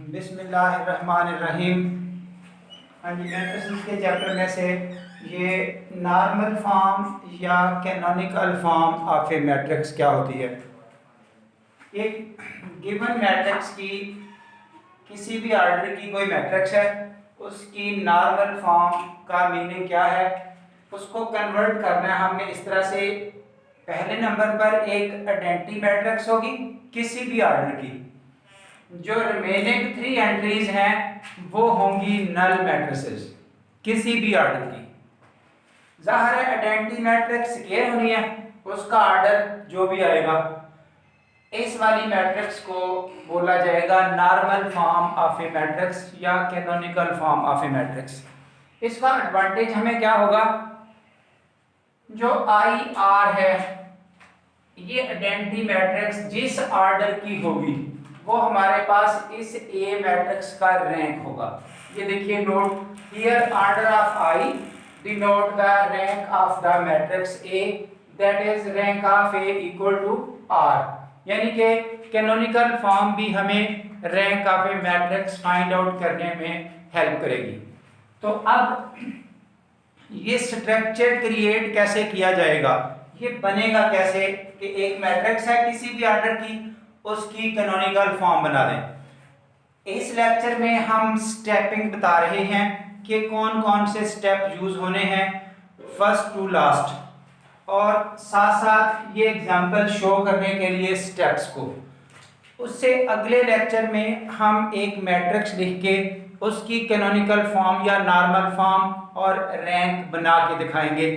बिस्मिल्लाहिर्रहमानिर्रहीम। हाँ जी, मैट्रिसेस के चैप्टर में से ये नॉर्मल फॉर्म या canonical form of a matrix क्या होती है। एक गिवन मैट्रिक्स की किसी भी ऑर्डर की कोई मैट्रिक्स है, उसकी नॉर्मल फॉर्म का मीनिंग क्या है, उसको कन्वर्ट करना है हमने इस तरह से। पहले नंबर पर एक आइडेंटिटी मैट्रिक्स होगी किसी भी ऑर्डर की, जो रिमेनिंग 3 एंट्रीज हैं वो होंगी नल मैट्रिसेस किसी भी ऑर्डर की। जाहिर है आइडेंटिटी मैट्रिक्स स्क्वायर होनी है, उसका ऑर्डर जो भी आएगा इस वाली मैट्रिक्स को बोला जाएगा normal form of a matrix या canonical form of a matrix. इसका एडवांटेज हमें क्या होगा, जो आई आर है ये आइडेंटिटी मैट्रिक्स जिस ऑर्डर की होगी वो हमारे पास इस ए मैट्रिक्स का रैंक होगा। ये देखिए note here, order of I denote the rank of the matrix A, that is rank of A equal to R. यानी कि कैनोनिकल फॉर्म भी हमें rank of a matrix find out करने में हेल्प करेगी। तो अब ये स्ट्रक्चर क्रिएट कैसे किया जाएगा, ये बनेगा कैसे कि एक मैट्रिक्स है किसी भी ऑर्डर की, उसकी कैनोनिकल फॉर्म बना दें। इस लेक्चर में हम स्टेपिंग बता रहे हैं कि कौन कौन से स्टेप यूज होने हैं फर्स्ट टू लास्ट, और साथ साथ ये एग्जांपल शो करने के लिए स्टेप्स को। उससे अगले लेक्चर में हम एक मैट्रिक्स लिख के उसकी कैनोनिकल फॉर्म या नॉर्मल फॉर्म और रैंक बना के दिखाएंगे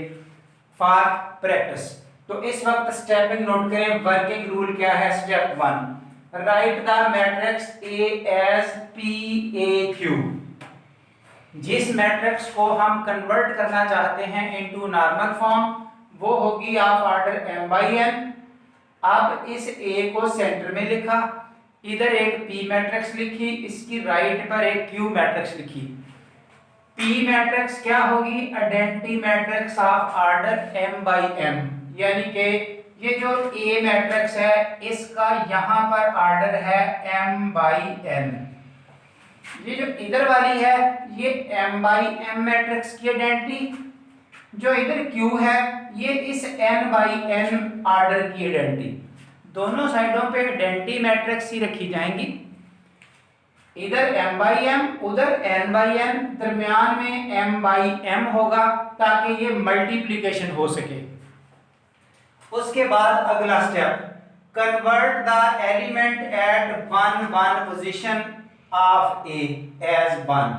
फॉर प्रैक्टिस। तो इस वक्त स्टेपिंग नोट करें। वर्किंग रूल क्या है, step 1, write the matrix A as P A Q. जिस मैट्रिक्स को हम कन्वर्ट करना चाहते हैं इनटू नॉर्मल फॉर्म वो होगी of order m by n। अब इस a को सेंटर में लिखा, इधर एक p मैट्रिक्स लिखी, इसकी राइट पर एक q मैट्रिक्स लिखी। p मैट्रिक्स क्या होगी, identity matrix of order m by m। यानी कि ये जो a मैट्रिक्स है इसका यहाँ पर ऑर्डर है m बाई n। ये जो इधर वाली है ये m बाई m मैट्रिक्स की आइडेंटिटी, जो इधर q है ये इस n बाई n ऑर्डर की आइडेंटिटी। दोनों साइडों पे आइडेंटिटी मैट्रिक्स ही रखी जाएंगी, इधर m बाई m उधर n बाई n, दरमियान में m बाई m होगा ताकि ये मल्टीप्लिकेशन हो सके। उसके बाद अगला step, convert the element at 1 1 position of a as 1।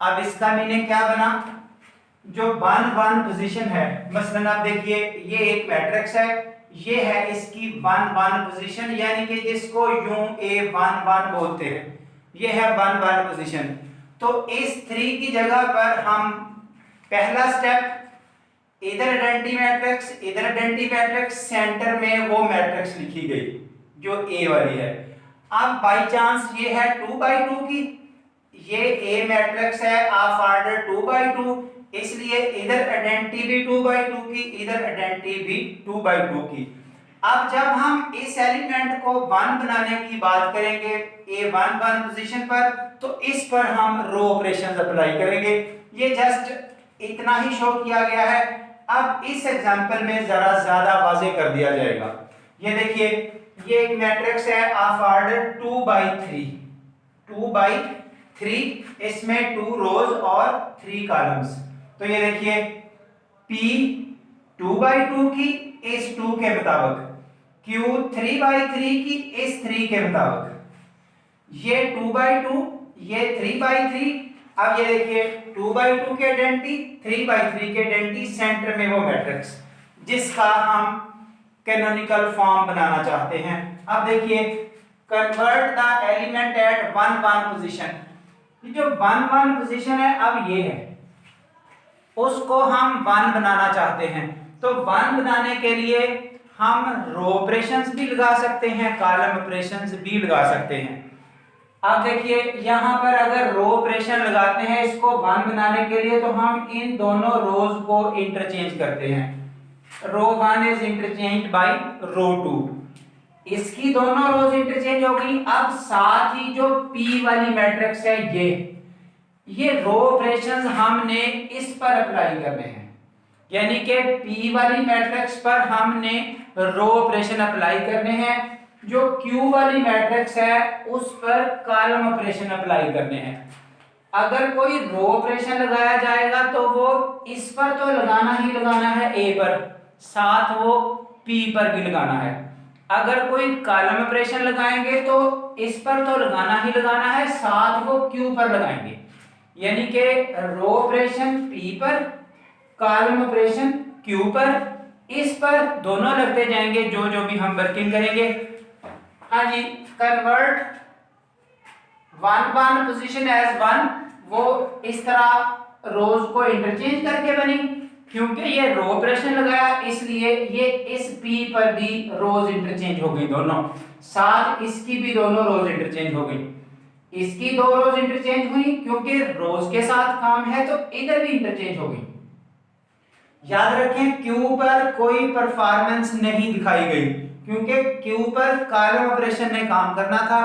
अब इसका मीनिंग क्या बना, जो 1 1 पोजीशन है, मसलन आप देखिए ये एक मैट्रिक्स है, ये है इसकी 1 1 पोजीशन, यानी कि जिसको यूं a1 1 बोलते हैं, ये है 1 1 पोजीशन। तो इस 3 की जगह पर हम पहला स्टेप, इधर आइडेंटिटी मैट्रिक्स इधर आइडेंटिटी मैट्रिक्स, सेंटर में वो मैट्रिक्स लिखी गई जो a वाली है। अब बाय चांस ये है 2 बाई 2 की, ये a मैट्रिक्स है ऑफ ऑर्डर 2 बाई 2, इसलिए इधर आइडेंटिटी भी 2 बाई 2 की, इधर आइडेंटिटी भी 2 बाई 2 की। अब जब हम इस एलिमेंट को 1 बनाने की बात करेंगे a1 1 पोजीशन पर, तो इस पर हम रो ऑपरेशंस अप्लाई करेंगे। ये जस्ट इतना ही शो किया गया है। अब इस एग्जांपल में जरा ज्यादा वाज़ेह कर दिया जाएगा। ये देखिए ये एक मैट्रिक्स है ऑफ ऑर्डर 2 बाई 3, 2 बाई 3, इसमें 2 रोज और 3 कॉलम्स। तो ये देखिए P 2 बाई 2 की इस 2 के मुताबिक, Q 3 बाई 3 की इस 3 के मुताबिक, ये 2 बाई 2, ये 3 बाई 3। अब ये देखिए 2 बाई 2 के आइडेंटिटी, 3 बाई 3 के आइडेंटिटी, सेंटर में वो मैट्रिक्स जिसका हम कैनोनिकल फॉर्म बनाना चाहते हैं। अब देखिए convert the element at 1 1 position. ये जो 1 1 पोजीशन है, अब ये है उसको हम 1 बनाना चाहते हैं। तो 1 बनाने के लिए हम रो ऑपरेशंस भी लगा सकते हैं, कॉलम ऑपरेशंस भी लगा सकते हैं। अब देखिए यहाँ पर अगर रो ऑपरेशन लगाते हैं इसको 1 बनाने के लिए, तो हम इन दोनों रोज को इंटरचेंज करते हैं। रो 1 इज इंटरचेंज बाय रो 2। इसकी दोनों रोज इंटरचेंज हो गई। अब साथ ही जो P वाली मैट्रिक्स है ये रो ऑपरेशंस हमने इस पर अप्लाई करने हैं, यानी कि P वाली मैट्रिक्स पर हमने रो ऑपरेशन अप्लाई करने हैं, जो Q वाली मैट्रिक्स है उस पर कॉलम ऑपरेशन अप्लाई करने हैं। अगर कोई रो ऑपरेशन लगाया जाएगा तो वो इस पर तो लगाना ही लगाना है A पर, साथ वो P पर भी लगाना है। अगर कोई कॉलम ऑपरेशन लगाएंगे तो इस पर तो लगाना ही लगाना है, साथ वो Q पर लगाएंगे, यानी कि रो ऑपरेशन P पर, कॉलम ऑपरेशन Q पर, इस पर दोनों लगते जाएंगे जो जो भी हम वर्किंग करेंगे। हाँ जी, convert one position as one, वो इस तरह रोज को इंटरचेंज करके बनी। क्योंकि ये रो ऑपरेशन लगाया इसलिए ये इस P पर भी रोज इंटरचेंज हो गई दोनों, साथ इसकी भी दोनों रोज इंटरचेंज हो गई। इसकी दो रोज इंटरचेंज हुई क्योंकि रोज के साथ काम है तो इधर भी इंटरचेंज हो गई। याद रखें Q पर कोई परफॉर्मेंस नहीं दिखाई गई क्योंकि Q पर कॉलम ऑपरेशन ने काम करना था।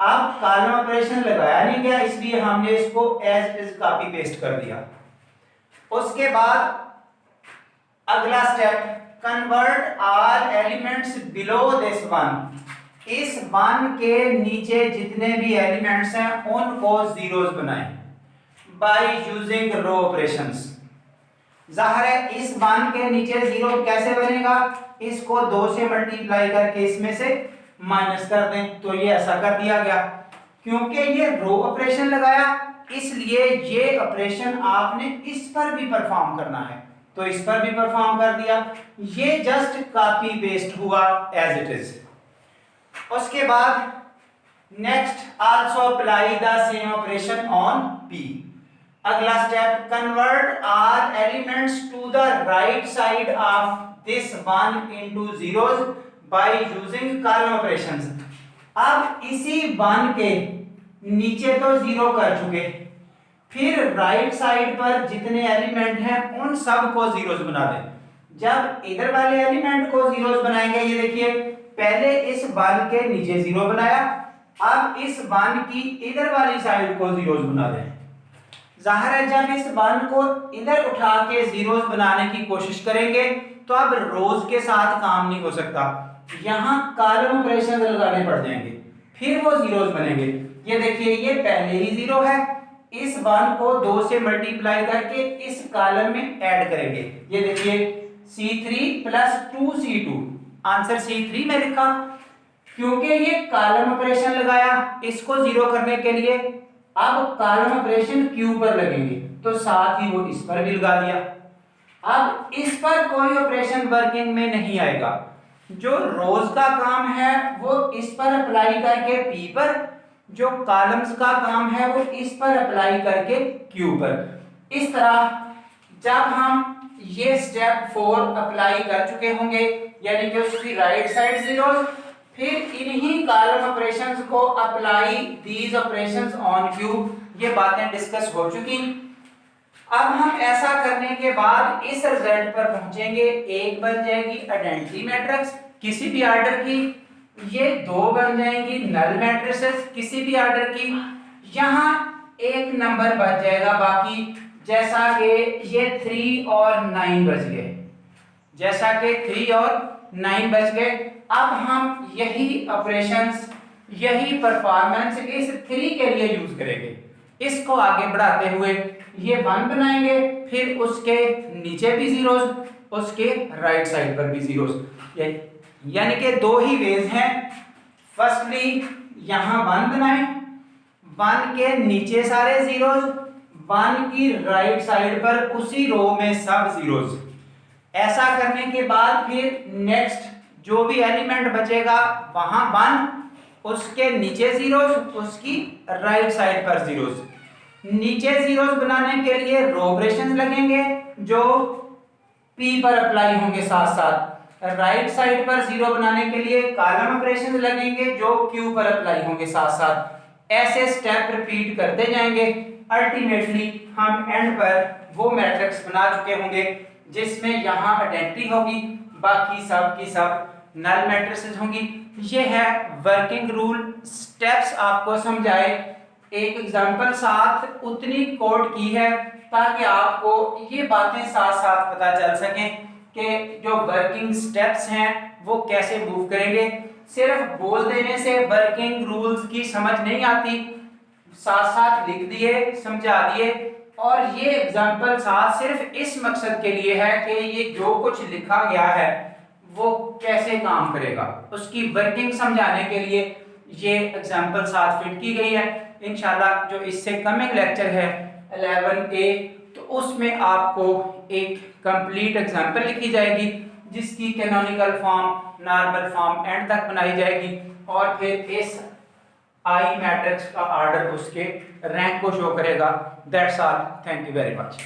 अब कॉलम ऑपरेशन लगाया नहीं गया इसलिए हमने इसको as it is copy paste कर दिया। उसके बाद अगला step, convert all elements below this one. इस वन के नीचे जितने भी एलिमेंट्स हैं उनको जीरोस बनाएं बाय यूजिंग रो ऑपरेशंस। जाहिर है इस वन के नीचे जीरो कैसे बनेगा, इसको 2 से मल्टीप्लाई करके इसमें से माइनस कर दें, तो ये ऐसा कर दिया गया। क्योंकि ये रो ऑपरेशन लगाया इसलिए ये ऑपरेशन आपने इस पर भी परफॉर्म करना है, तो इस पर भी परफॉर्म कर दिया। ये जस्ट कॉपी पेस्ट हुआ एज इट इज। उसके बाद next also apply the same operation on P। अगला step, convert all elements to the right side of this one into zeros by using column operations. अब इसी one के नीचे तो zero कर चुके, फिर राइट साइड पर जितने एलिमेंट हैं उन सब को जीरोस बना दें। जब इधर वाले एलिमेंट को जीरोस बनाएंगे, ये देखिए पहले इस वन के नीचे जीरो बनाया, अब इस वन की इधर वाली साइड को जीरोस बना दें। जाहिर है जब इस वन को इधर उठा के जीरोस बनाने की कोशिश करेंगे तो अब रोज के साथ काम नहीं हो सकता, यहां कॉलम ऑपरेशन लगाने पड़ जाएंगे, फिर वो जीरोस बनेंगे। ये देखिए ये पहले ही जीरो है, इस वन को 2 से मल्टीप्लाई करके इस कॉलम में ऐड करेंगे। ये देखिए C3 plus 2C2, answer C3 में लिखा क्योंकि ये कॉलम ऑपरेशन लगाया इसको जीरो करने के लिए। अब कॉलम ऑपरेशन Q पर लगेंगे तो साथ ही वो इस पर भी लगा दिया। अब इस पर कोई ऑपरेशन वर्किंग में नहीं आएगा, जो रोज का काम है वो इस पर अप्लाई करके P पर, जो कॉलम्स का काम है वो इस पर अप्लाई करके Q पर। इस तरह जब हम ये स्टेप 4 अप्लाई कर चुके होंगे, यानी कि उसकी राइट साइड जीरोस, फिर इन्हीं कॉलम ऑपरेशंस को apply these operations on Q, ये बातें डिस्कस हो चुकी। अब हम ऐसा करने के बाद इस रिजल्ट पर पहुंचेंगे। एक बन जाएगी आइडेंटिटी मैट्रिक्स किसी भी ऑर्डर की, ये 2 बन जाएंगी नल मैट्रिसेस किसी भी ऑर्डर की, यहां एक नंबर बच जाएगा बाकी, जैसा कि ये 3 और 9 बच गए, जैसा कि 3 और 9 बच गए। अब हम यही ऑपरेशंस, यही परफॉर्मेंस इस 3 के लिए यूज करेंगे। इसको आगे बढ़ाते हुए ये 1 बनाएंगे, फिर उसके नीचे भी जीरोस, उसके राइट साइड पर भी जीरोस, यानी कि 2 ही वेज हैं। फर्स्टली यहां 1 बनाएं, 1 के नीचे सारे जीरोस, 1 की राइट साइड पर उसी रो में सब जीरोस। ऐसा करने के बाद फिर नेक्स्ट जो भी एलिमेंट बचेगा वहां 1, उसके नीचे जीरोस, उसकी राइट साइड पर जीरोस। नीचे जीरोस बनाने के लिए रो ऑपरेशंस लगेंगे जो P पर अप्लाई होंगे साथ साथ। राइट साइड पर जीरो बनाने के लिए कॉलम ऑपरेशंस लगेंगे जो Q पर अप्लाई होंगे साथ साथ। ऐसे स्टेप रिपीट करते जाएंगे, अल्टीमेटली हम एंड पर वो मैट्रिक्स बना चुके होंगे जिसमें यहाँ आइडेंटिटी होगी, बाकी सब की सब नल मैट्रिसेस होंगी। ये है वर्किंग रूल, स्टेप्स आपको समझाए, एक एग्जांपल साथ उतनी कोट की है ताकि आपको ये बातें साथ साथ पता चल सकें कि जो वर्किंग स्टेप्स हैं वो कैसे मूव करेंगे। सिर्फ बोल देने से वर्किंग रूल्स की समझ नहीं आती, साथ साथ लिख दिए, समझा दिए। और ये एग्जांपल साथ सिर्फ इस मकसद के लिए है कि ये जो कुछ लिखा गया है वो कैसे काम करेगा, उसकी वर्किंग समझाने के लिए ये एग्जांपल साथ फिट की गई है। इंशाल्लाह जो इससे कमिंग लेक्चर है 11A, तो उसमें आपको एक कंप्लीट एग्जांपल लिखी जाएगी जिसकी canonical form, normal form and तक बनाई जाएगी और फिर इस आई मैट्रिक्स का ऑर्डर उसके रैंक को शो करेगा। That's all, thank you very much.